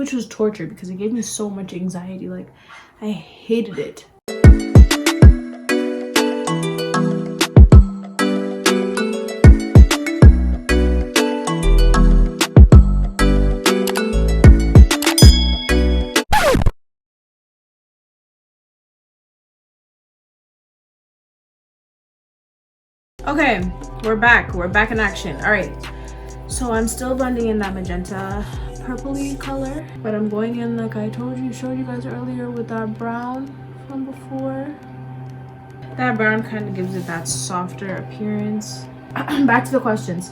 which was torture because it gave me so much anxiety. Like, I hated it. Okay, we're back in action. All right, so I'm still blending in that magenta purpley color, but I'm going in, like I showed you guys earlier, with that brown from before. That brown kind of gives it that softer appearance. Back to the questions.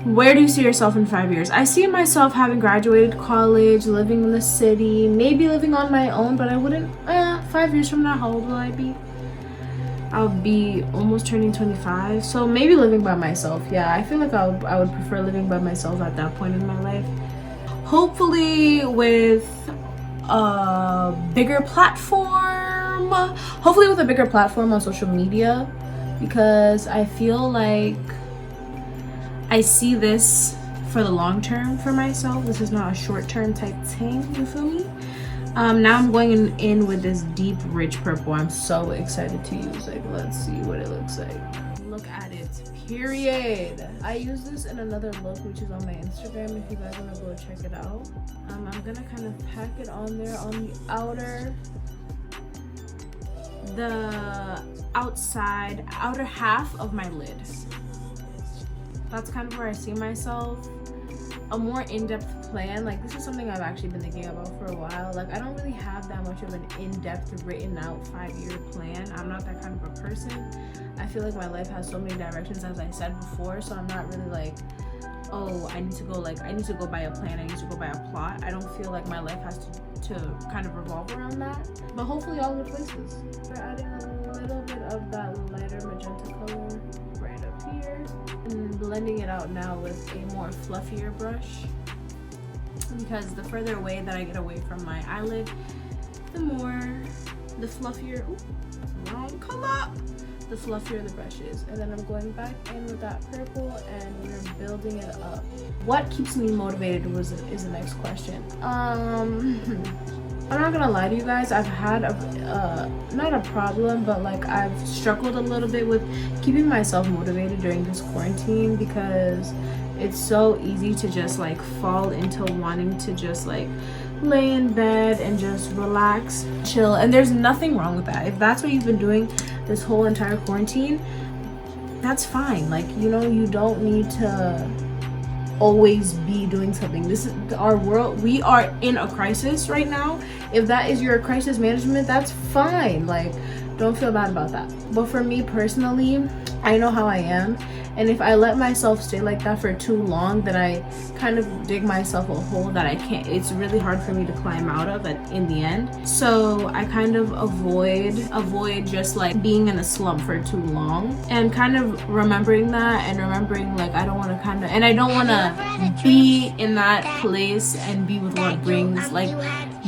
Where do you see yourself in 5 years? I see myself having graduated college, living in the city, maybe living on my own, but I wouldn't 5 years from now, how old will I be? I'll be almost turning 25, so maybe living by myself. Yeah, I feel like I would prefer living by myself at that point in my life. Hopefully with a bigger platform. Hopefully with a bigger platform on social media, because I feel like I see this for the long term for myself. This is not a short term type thing, you feel me? Now I'm going in with this deep rich purple. I'm so excited to use. Like, let's see what it looks like. Look at it, period. I use this in another look, which is on my Instagram, if you guys want to go check it out. I'm gonna kind of pack it on there on the outer half of my lid. That's kind of where I see myself. A more in-depth plan, like this is something I've actually been thinking about for a while. Like, I don't really have that much of an in-depth written out 5-year plan. I'm not that kind of a person. I feel like my life has so many directions, as I said before, so I'm not really like, oh, I need to go by a plan, I need to go by a plot. I don't feel like my life has to kind of revolve around that, but hopefully all the places. We're adding a little bit of that lighter magenta color right up here and blending it out now with a more fluffier brush, because the further away that I get away from my eyelid, the fluffier, wrong color, the fluffier the brush is. And then I'm going back in with that purple and we're building it up. What keeps me motivated is the next question. I'm not gonna lie to you guys, I've had not a problem, but like I've struggled a little bit with keeping myself motivated during this quarantine, because it's so easy to just like fall into wanting to just like lay in bed and just relax, chill, and there's nothing wrong with that. If that's what you've been doing this whole entire quarantine, that's fine. Like, you know, you don't need to always be doing something. This is our world. We are in a crisis right now. If that is your crisis management, that's fine. Like, don't feel bad about that. But for me personally, I know how I am, and if I let myself stay like that for too long, then I kind of dig myself a hole that I can't, it's really hard for me to climb out of in the end. So I kind of avoid just like being in a slump for too long, and kind of remembering that, and remembering like I don't want to be in that place and be with what brings, like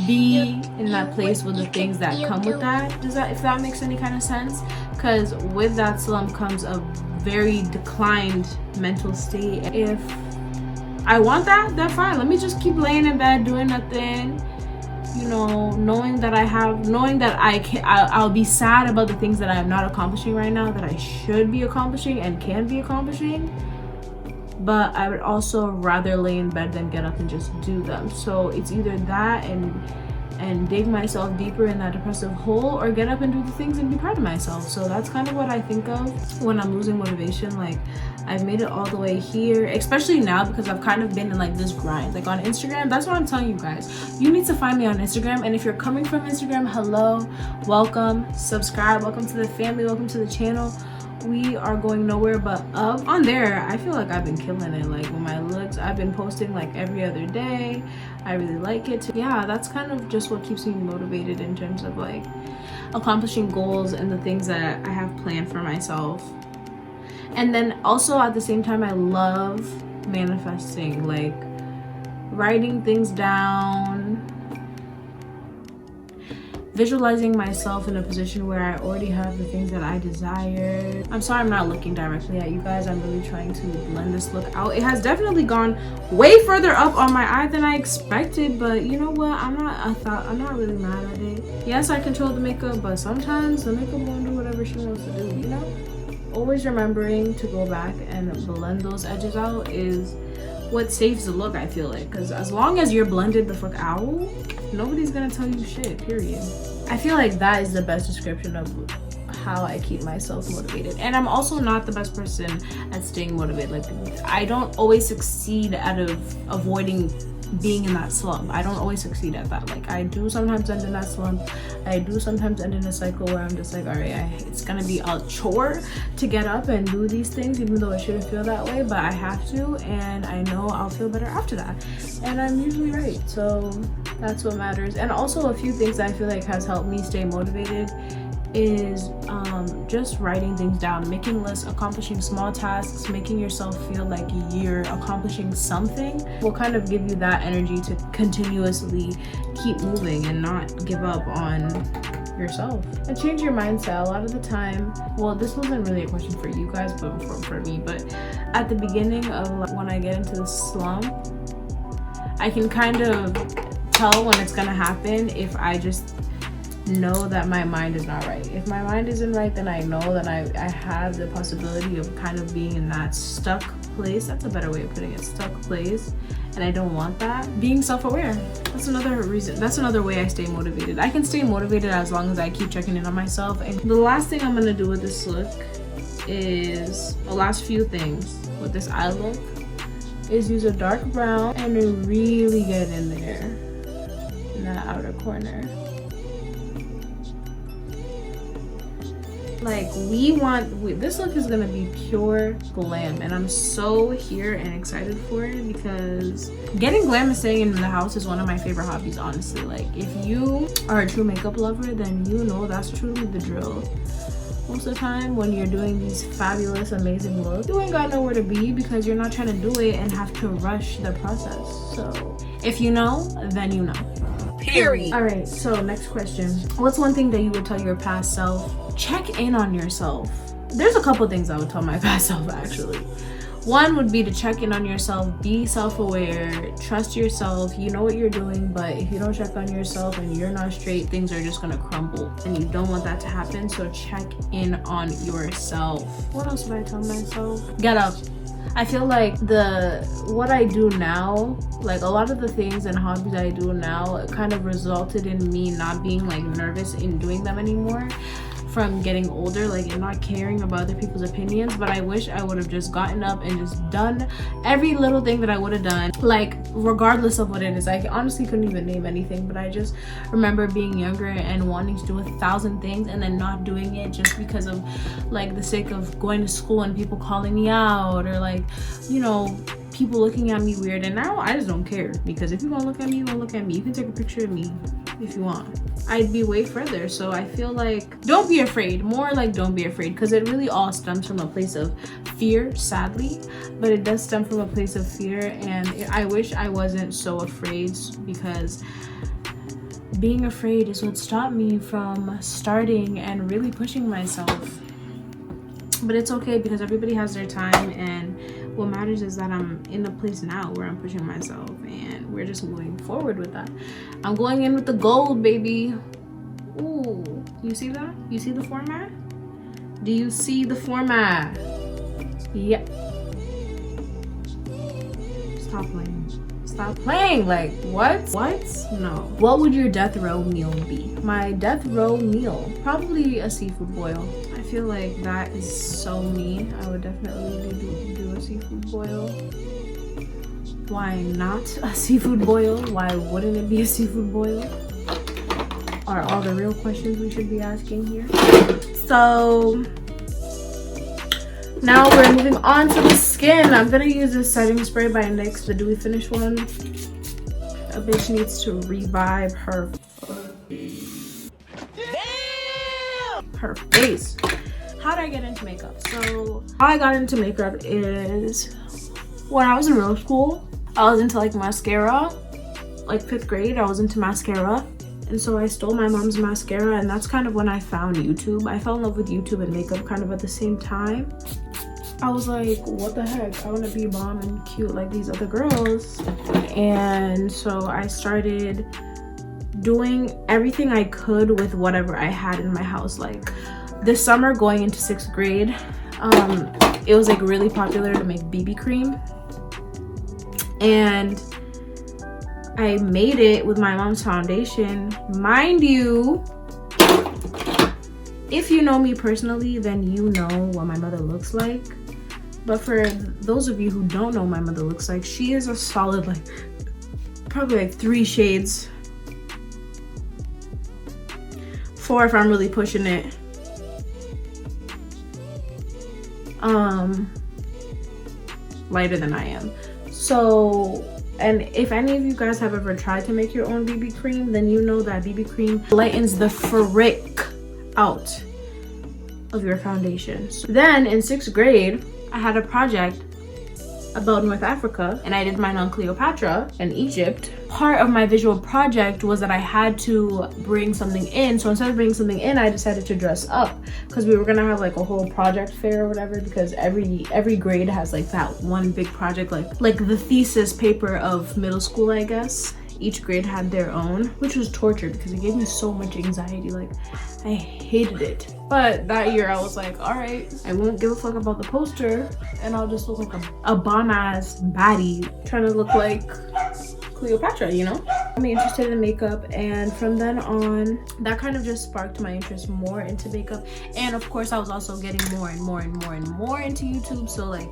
be in that place with the things that come with that. If that makes any kind of sense? Because with that slump comes a very declined mental state. If I want that, then fine. Let me just keep laying in bed doing nothing. You know, knowing that I'll be sad about the things that I am not accomplishing right now that I should be accomplishing and can be accomplishing. But I would also rather lay in bed than get up and just do them. So it's either that and dig myself deeper in that depressive hole, or get up and do the things and be proud of myself. So that's kind of what I think of when I'm losing motivation. Like, I've made it all the way here, especially now because I've kind of been in like this grind. Like on Instagram, that's what I'm telling you guys. You need to find me on Instagram, and if you're coming from Instagram, hello, welcome, subscribe, welcome to the family, welcome to the channel. We are going nowhere but up. On there, I feel like I've been killing it. Like with my looks, I've been posting like every other day. I really like it. Yeah, that's kind of just what keeps me motivated in terms of like accomplishing goals and the things that I have planned for myself. And then also at the same time, I love manifesting, like writing things down visualizing myself in a position where I already have the things that I desire. I'm sorry I'm not looking directly at you guys. I'm really trying to blend this look out. It has definitely gone way further up on my eye than I expected, but you know what? I'm not really mad at it. Yes, I control the makeup, but sometimes the makeup won't do whatever she wants to do, you know? Always remembering to go back and blend those edges out is what saves the look, I feel like, because as long as you're blended the fuck out, nobody's gonna tell you shit, period. I feel like that is the best description of how I keep myself motivated. And I'm also not the best person at staying motivated. Like, I don't always succeed out of avoiding being in that slump. I don't always succeed at that. Like, I do sometimes end in that slump. I do sometimes end in a cycle where I'm just like, all right, it's gonna be a chore to get up and do these things, even though it shouldn't feel that way, but I have to, and I know I'll feel better after that. And I'm usually right, so that's what matters. And also a few things that I feel like has helped me stay motivated is just writing things down, making lists, accomplishing small tasks, making yourself feel like you're accomplishing something will kind of give you that energy to continuously keep moving and not give up on yourself. And change your mindset. A lot of the time, well, this wasn't really a question for you guys, but for me, but at the beginning of when I get into the slump, I can kind of tell when it's gonna happen if I just know that my mind is not right. If my mind isn't right, then I know that I have the possibility of kind of being in that stuck place. That's a better way of putting it, stuck place, and I don't want that. Being self-aware, that's another reason, that's another way I stay motivated. I can stay motivated as long as I keep checking in on myself. And the last thing I'm gonna do with this look is, the last few things with this eye look is use a dark brown and really get in there in that outer corner. Like, this look is gonna be pure glam, and I'm so here and excited for it because getting glam and staying in the house is one of my favorite hobbies, honestly. Like, if you are a true makeup lover, then you know that's truly the drill. Most of the time when you're doing these fabulous, amazing looks, you ain't got nowhere to be because you're not trying to do it and have to rush the process. So if you know, then you know. Period. All right, so next question. What's one thing that you would tell your past self? Check in on yourself. There's a couple things I would tell my past self, actually. One would be to check in on yourself, be self-aware, trust yourself. You know what you're doing, but if you don't check on yourself and you're not straight, things are just gonna crumble, and you don't want that to happen. So check in on yourself. What else would I tell myself? Get up. I feel like what I do now, like a lot of the things and hobbies I do now, it kind of resulted in me not being like nervous in doing them anymore from getting older, like, and not caring about other people's opinions. But I wish I would have just gotten up and just done every little thing that I would have done, like, regardless of what it is. I honestly couldn't even name anything, but I just remember being younger and wanting to do 1,000 things and then not doing it just because of like the sake of going to school and people calling me out, or like, you know, people looking at me weird. And now I just don't care, because if you gonna look at me, you gonna look at me. You can take a picture of me if you want. I'd be way further. So I feel like, don't be afraid. More like, don't be afraid, because it really all stems from a place of fear, sadly, but it does stem from a place of fear. And I wish I wasn't so afraid, because being afraid is what stopped me from starting and really pushing myself. But it's okay, because everybody has their time, and what matters is that I'm in a place now where I'm pushing myself, and we're just moving forward with that. I'm going in with the gold, baby. Ooh, you see that? You see the format? Do you see the format? Yep. Stop playing. Stop playing. Like, what? No. What would your death row meal be? My death row meal, probably a seafood boil. I feel like that is so me. I would definitely do a seafood boil. Why not a seafood boil? Why wouldn't it be a seafood boil? Are all the real questions we should be asking here. So now we're moving on to the skin. I'm gonna use this setting spray by NYX, the Dewy Finish one. A bitch needs to revive her face. How did I get into makeup? So how I got into makeup is when I was in middle school. I was into like mascara. Like 5th grade, I was into mascara. And so I stole my mom's mascara, and that's kind of when I found YouTube. I fell in love with YouTube and makeup kind of at the same time. I was like, what the heck? I want to be bomb and cute like these other girls. And so I started doing everything I could with whatever I had in my house. Like this summer going into 6th grade, it was like really popular to make BB cream. And I made it with my mom's foundation. Mind you, if you know me personally, then you know what my mother looks like. But for those of you who don't know what my mother looks like, she is a solid, like, probably like 3 shades. 4 if I'm really pushing it. Lighter than I am. So, and if any of you guys have ever tried to make your own BB cream, then you know that BB cream lightens the frick out of your foundation. So then in 6th grade, I had a project about North Africa, and I did mine on Cleopatra and Egypt. Part of my visual project was that I had to bring something in. So instead of bringing something in, I decided to dress up, because we were gonna have like a whole project fair or whatever, because every grade has like that one big project, like the thesis paper of middle school, I guess. Each grade had their own, which was torture because it gave me so much anxiety. Like, I hated it. But that year I was like, all right, I won't give a fuck about the poster, and I'll just look like a bomb-ass baddie trying to look like Cleopatra, you know? I'm interested in makeup, and from then on, that kind of just sparked my interest more into makeup. And of course, I was also getting more and more into YouTube. So like,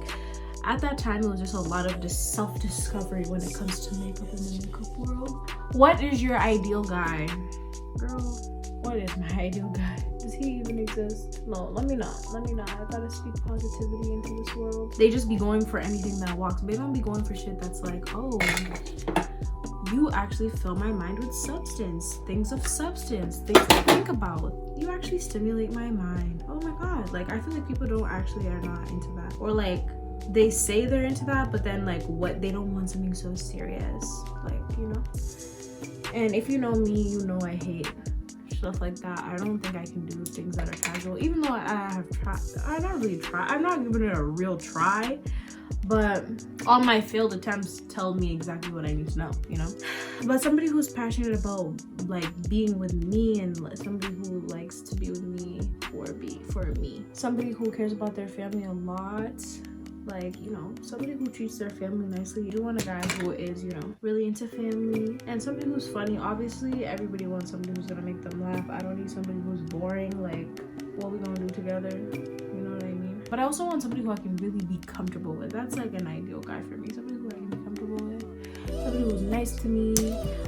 at that time, it was just a lot of just self-discovery when it comes to makeup in the makeup world. What is your ideal guy? Girl, what is my ideal guy? Does he even exist? No, let me not. I gotta speak positivity into this world. They just be going for anything that walks. They don't be going for shit that's like, oh, you actually fill my mind with substance. Things of substance. Things to think about. You actually stimulate my mind. Oh my God. Like, I feel like people are not into that. Or like, they say they're into that, but then like what, they don't want something so serious, like, you know. And if you know me, you know I hate stuff like that. I don't think I can do things that are casual, even though I have tried. I'm not giving it a real try, but all my failed attempts tell me exactly what I need to know, you know. But somebody who's passionate about like being with me, and somebody who likes to be with me for me, somebody who cares about their family a lot. Like, you know, somebody who treats their family nicely. You want a guy who is, you know, really into family, and somebody who's funny. Obviously, everybody wants somebody who's gonna make them laugh. I don't need somebody who's boring. Like, what we gonna do together? You know what I mean? But I also want somebody who I can really be comfortable with. That's like an ideal guy for me. Somebody who I can be comfortable with. Somebody who's nice to me.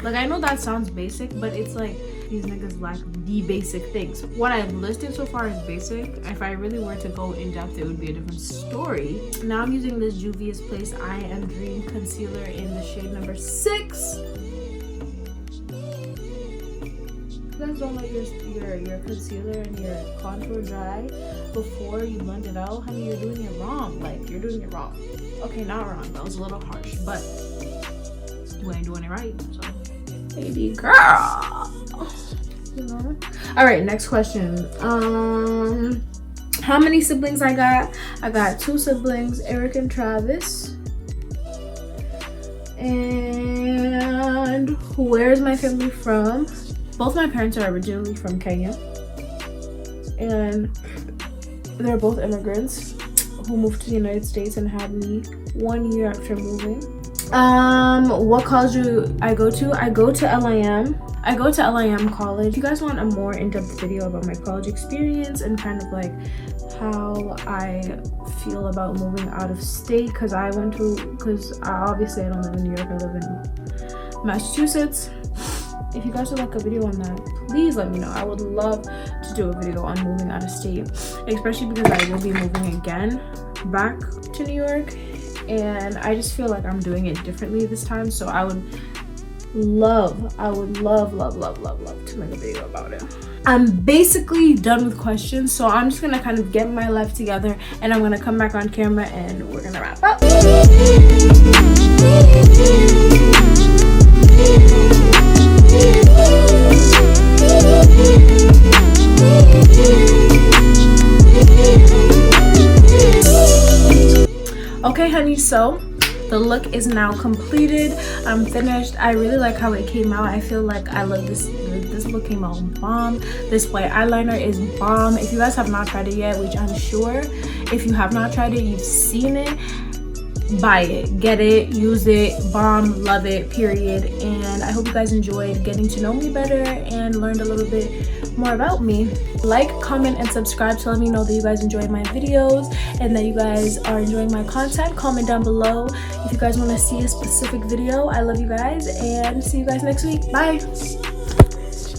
Like, I know that sounds basic, but it's like these niggas lack the basic things. What I've listed so far is basic. If I really were to go in depth, it would be a different story. Now I'm using this Juvia's Place I Am Dream concealer in the shade number 6. You guys don't let your concealer and your contour dry before you blend it out, honey, you're doing it wrong. Like, you're doing it wrong. Okay, not wrong, that was a little harsh, but you ain't doing it right. So, baby girl, you know. All right, next question. How many siblings I got? I got 2 siblings, Eric and Travis. And where's my family from? Both my parents are originally from Kenya, and they're both immigrants who moved to the United States and had me 1 year after moving. What college do I go to? I go to LIM. I go to LIM College. If you guys want a more in-depth video about my college experience and kind of like how I feel about moving out of state, because obviously I don't live in New York, I live in Massachusetts. If you guys would like a video on that, please let me know. I would love to do a video on moving out of state, especially because I will be moving again back to New York, and I just feel like I'm doing it differently this time. So I would love to make a video about it. I'm basically done with questions, so I'm just gonna kind of get my life together, and I'm gonna come back on camera and we're gonna wrap up. So the look is now completed. I'm finished. I really like how it came out. I feel like I love this look came out bomb. This white eyeliner is bomb. If you guys have not tried it yet, which I'm sure if you have not tried it, you've seen it, buy it, get it, use it, bomb, love it, period. And I hope you guys enjoyed getting to know me better and learned a little bit more about me. Like, comment, and subscribe to let me know that you guys enjoyed my videos and that you guys are enjoying my content. Comment down below if you guys want to see a specific video. I love you guys and see you guys next week. Bye.